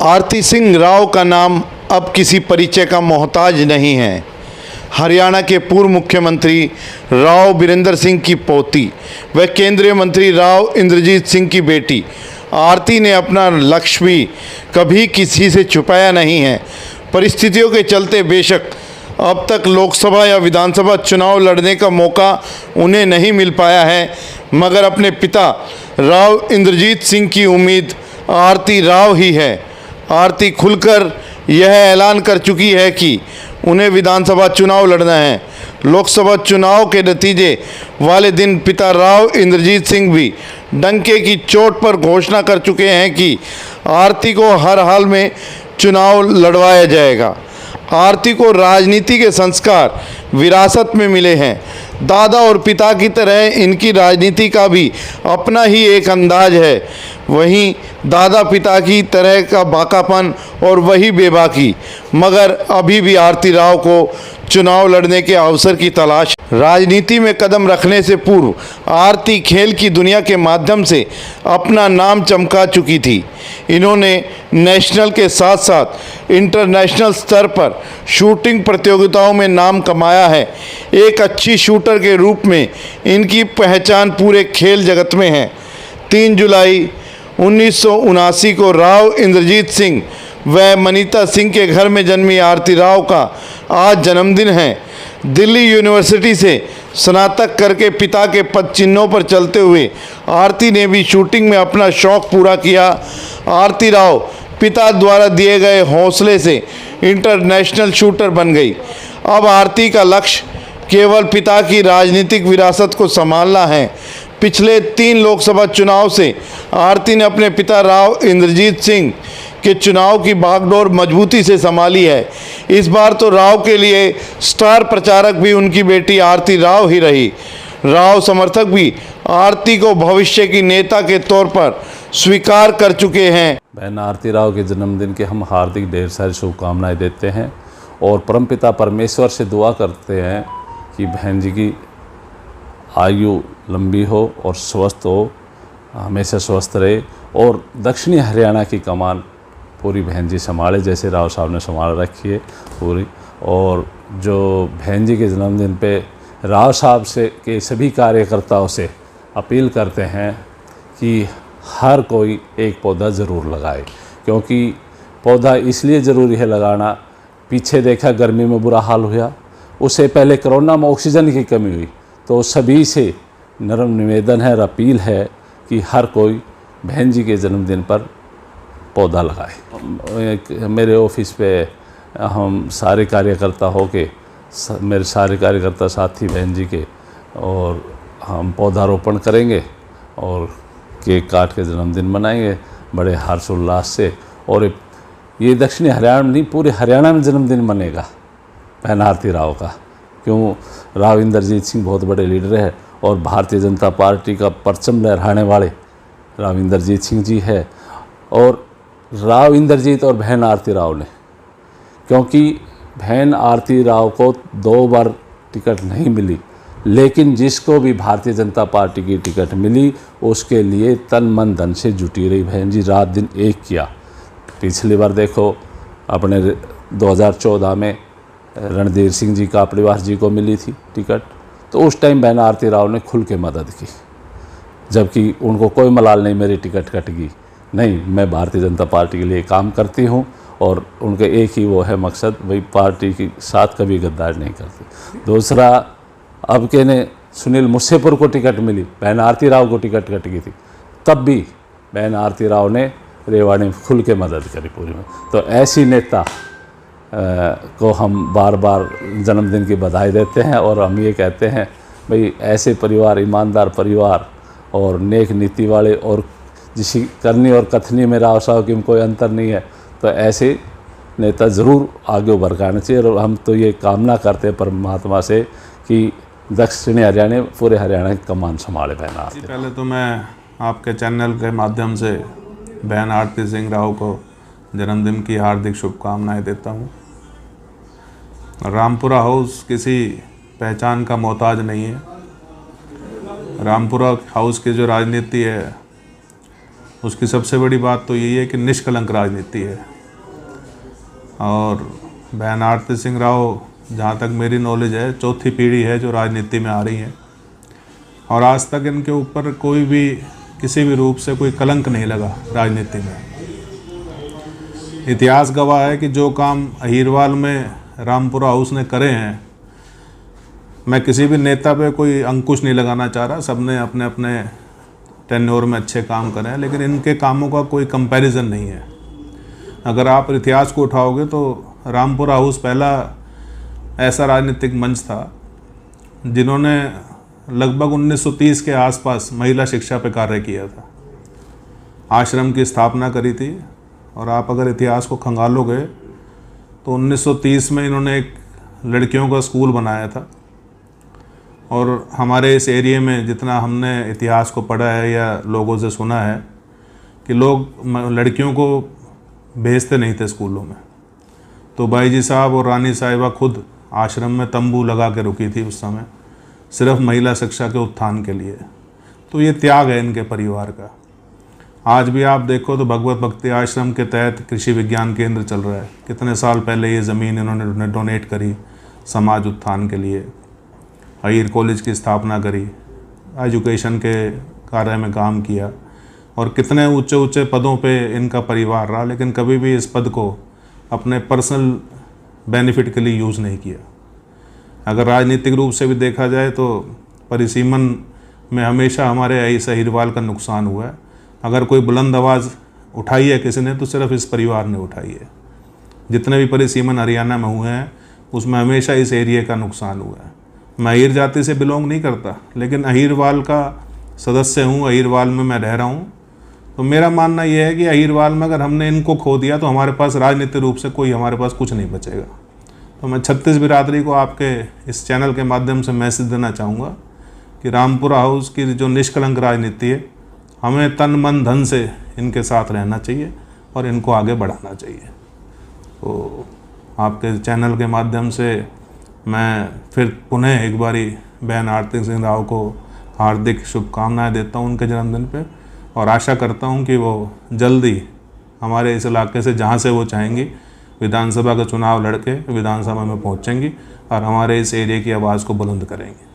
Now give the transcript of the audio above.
आरती सिंह राव का नाम अब किसी परिचय का मोहताज नहीं है। हरियाणा के पूर्व मुख्यमंत्री राव बीरेंद्र सिंह की पोती व केंद्रीय मंत्री राव इंद्रजीत सिंह की बेटी आरती ने अपना लक्ष्य भी कभी किसी से छुपाया नहीं है। परिस्थितियों के चलते बेशक अब तक लोकसभा या विधानसभा चुनाव लड़ने का मौका उन्हें नहीं मिल पाया है, मगर अपने पिता राव इंद्रजीत सिंह की उम्मीद आरती राव ही है। आरती खुलकर यह ऐलान कर चुकी है कि उन्हें विधानसभा चुनाव लड़ना है। लोकसभा चुनाव के नतीजे वाले दिन पिता राव इंद्रजीत सिंह भी डंके की चोट पर घोषणा कर चुके हैं कि आरती को हर हाल में चुनाव लड़वाया जाएगा। आरती को राजनीति के संस्कार विरासत में मिले हैं। दादा और पिता की तरह इनकी राजनीति का भी अपना ही एक अंदाज है। वहीं दादा पिता की तरह का बाकापन और वही बेबाकी, मगर अभी भी आरती राव को चुनाव लड़ने के अवसर की तलाश। राजनीति में कदम रखने से पूर्व आरती खेल की दुनिया के माध्यम से अपना नाम चमका चुकी थी। इन्होंने नेशनल के साथ साथ इंटरनेशनल स्तर पर शूटिंग प्रतियोगिताओं में नाम कमाया है। एक अच्छी शूटर के रूप में इनकी पहचान पूरे खेल जगत में है। 3 जुलाई 1979 को राव इंद्रजीत सिंह व मनीता सिंह के घर में जन्मी आरती राव का आज जन्मदिन है। दिल्ली यूनिवर्सिटी से स्नातक करके पिता के पद चिन्हों पर चलते हुए आरती ने भी शूटिंग में अपना शौक़ पूरा किया। आरती राव पिता द्वारा दिए गए हौसले से इंटरनेशनल शूटर बन गई। अब आरती का लक्ष्य केवल पिता की राजनीतिक विरासत को संभालना है। पिछले 3 लोकसभा चुनाव से आरती ने अपने पिता राव इंद्रजीत सिंह के चुनाव की बागडोर मजबूती से संभाली है। इस बार तो राव के लिए स्टार प्रचारक भी उनकी बेटी आरती राव ही रही। राव समर्थक भी आरती को भविष्य की नेता के तौर पर स्वीकार कर चुके हैं। बहन आरती राव के जन्मदिन के हम हार्दिक ढेर सारी शुभकामनाएं देते हैं और परमपिता परमेश्वर से दुआ करते हैं कि बहन जी की आयु लंबी हो और स्वस्थ हो, हमेशा स्वस्थ रहे और दक्षिणी हरियाणा की कमान पूरी बहन जी संभाले, जैसे राव साहब ने संभाल रखी है पूरी। और जो बहन जी के जन्मदिन पे राव साहब से के सभी कार्यकर्ताओं से अपील करते हैं कि हर कोई एक पौधा ज़रूर लगाए, क्योंकि पौधा इसलिए ज़रूरी है लगाना। पीछे देखा गर्मी में बुरा हाल हुआ, उससे पहले कोरोना में ऑक्सीजन की कमी हुई, तो सभी से नरम निवेदन है और अपील है कि हर कोई बहन जी के जन्मदिन पर पौधा लगाए। मेरे ऑफिस पे हम सारे कार्यकर्ता होके, मेरे सारे कार्यकर्ता साथी बहन जी के, और हम पौधारोपण करेंगे और केक काट के जन्मदिन मनाएंगे बड़े हर्षोल्लास से। और ये दक्षिणी हरियाणा में नहीं, पूरे हरियाणा में जन्मदिन मनेगा बहन आरती राव का। क्यों, राव इंद्रजीत सिंह बहुत बड़े लीडर है और भारतीय जनता पार्टी का परचम लहराने वाले राव इंद्रजीत सिंह जी है। और राव इंद्रजीत और बहन आरती राव ने, क्योंकि बहन आरती राव को 2 बार टिकट नहीं मिली, लेकिन जिसको भी भारतीय जनता पार्टी की टिकट मिली उसके लिए तन मन धन से जुटी रही बहन जी, रात दिन एक किया। पिछली बार देखो अपने 2014 में रणधीर सिंह जी का परिवार जी को मिली थी टिकट, तो उस टाइम बहन आरती राव ने खुल के मदद की, जबकि उनको कोई मलाल नहीं मेरी टिकट कट गई। नहीं, मैं भारतीय जनता पार्टी के लिए काम करती हूँ और उनके एक ही वो है मकसद, वही पार्टी के साथ कभी गद्दारी नहीं करती। दूसरा, अब के ने सुनील मुसेपुर को टिकट मिली, बहन आरती राव को टिकट कट गई थी, तब भी बहन आरती राव ने रेवाड़ी में खुल के मदद करी पूरी में। तो ऐसी नेता को हम बार बार जन्मदिन की बधाई देते हैं और हम ये कहते हैं भाई ऐसे परिवार, ईमानदार परिवार और नेक नीति वाले, और जिसी करनी और कथनी में राव साहब की कोई अंतर नहीं है, तो ऐसे नेता ज़रूर आगे उभर कर आना चाहिए। और हम तो ये कामना करते हैं परमात्मा से कि दक्षिणी हरियाणा, पूरे हरियाणा की कमान संभाले बहन आरती। पहले तो मैं आपके चैनल के माध्यम से बहन आरती सिंह राव को जन्मदिन की हार्दिक शुभकामनाएं देता हूं। रामपुरा हाउस किसी पहचान का मोहताज नहीं है। रामपुरा हाउस की जो राजनीति है उसकी सबसे बड़ी बात तो यही है कि निष्कलंक राजनीति है। और बहन आरती सिंह राव, जहाँ तक मेरी नॉलेज है, चौथी पीढ़ी है जो राजनीति में आ रही है, और आज तक इनके ऊपर कोई भी किसी भी रूप से कोई कलंक नहीं लगा राजनीति में। इतिहास गवाह है कि जो काम अहीरवाल में रामपुरा हाउस ने करे हैं, मैं किसी भी नेता पे कोई अंकुश नहीं लगाना चाह रहा, सबने अपने अपने टेन्योर में अच्छे काम करे हैं, लेकिन इनके कामों का कोई कंपैरिजन नहीं है। अगर आप इतिहास को उठाओगे तो रामपुरा हाउस पहला ऐसा राजनीतिक मंच था जिन्होंने लगभग 1930 के आसपास महिला शिक्षा पर कार्य किया था, आश्रम की स्थापना करी थी। और आप अगर इतिहास को खंगालोगे तो 1930 में इन्होंने एक लड़कियों का स्कूल बनाया था। और हमारे इस एरिया में जितना हमने इतिहास को पढ़ा है या लोगों से सुना है कि लोग लड़कियों को भेजते नहीं थे स्कूलों में, तो भाई जी साहब और रानी साहिबा खुद आश्रम में तंबू लगा के रुकी थी उस समय, सिर्फ महिला शिक्षा के उत्थान के लिए। तो ये त्याग है इनके परिवार का। आज भी आप देखो तो भगवत भक्ति आश्रम के तहत कृषि विज्ञान केंद्र चल रहा है। कितने साल पहले ये ज़मीन इन्होंने डोनेट करी समाज उत्थान के लिए, अहीर कॉलेज की स्थापना करी, एजुकेशन के कार्य में काम किया, और कितने ऊंचे ऊंचे पदों पे इनका परिवार रहा, लेकिन कभी भी इस पद को अपने पर्सनल बेनिफिट के लिए यूज़ नहीं किया। अगर राजनीतिक रूप से भी देखा जाए तो परिसीमन में हमेशा हमारे इस अहीरवाल का नुकसान हुआ है। अगर कोई बुलंद आवाज़ उठाई है किसी ने तो सिर्फ इस परिवार ने उठाई है। जितने भी परिसीमन हरियाणा में हुए हैं उसमें हमेशा इस एरिया का नुकसान हुआ है। मैं अहीर जाति से बिलोंग नहीं करता, लेकिन अहीरवाल का सदस्य हूँ, अहीरवाल में मैं रह रहा हूँ। तो मेरा मानना यह है कि अहीरवाल में अगर हमने इनको खो दिया तो हमारे पास राजनीतिक रूप से कोई हमारे पास कुछ नहीं बचेगा। तो मैं 36 बिरादरी को आपके इस चैनल के माध्यम से मैसेज देना चाहूँगा कि रामपुरा हाउस की जो निष्कलंक राजनीति है, हमें तन मन धन से इनके साथ रहना चाहिए और इनको आगे बढ़ाना चाहिए। तो आपके चैनल के माध्यम से मैं फिर पुनः एक बारी बहन आरती सिंह राव को हार्दिक शुभकामनाएं देता हूं उनके जन्मदिन पे, और आशा करता हूं कि वो जल्दी हमारे इस इलाके से जहां से वो चाहेंगी विधानसभा का चुनाव लड़के विधानसभा में पहुंचेंगी और हमारे इस एरिया की आवाज़ को बुलंद करेंगी।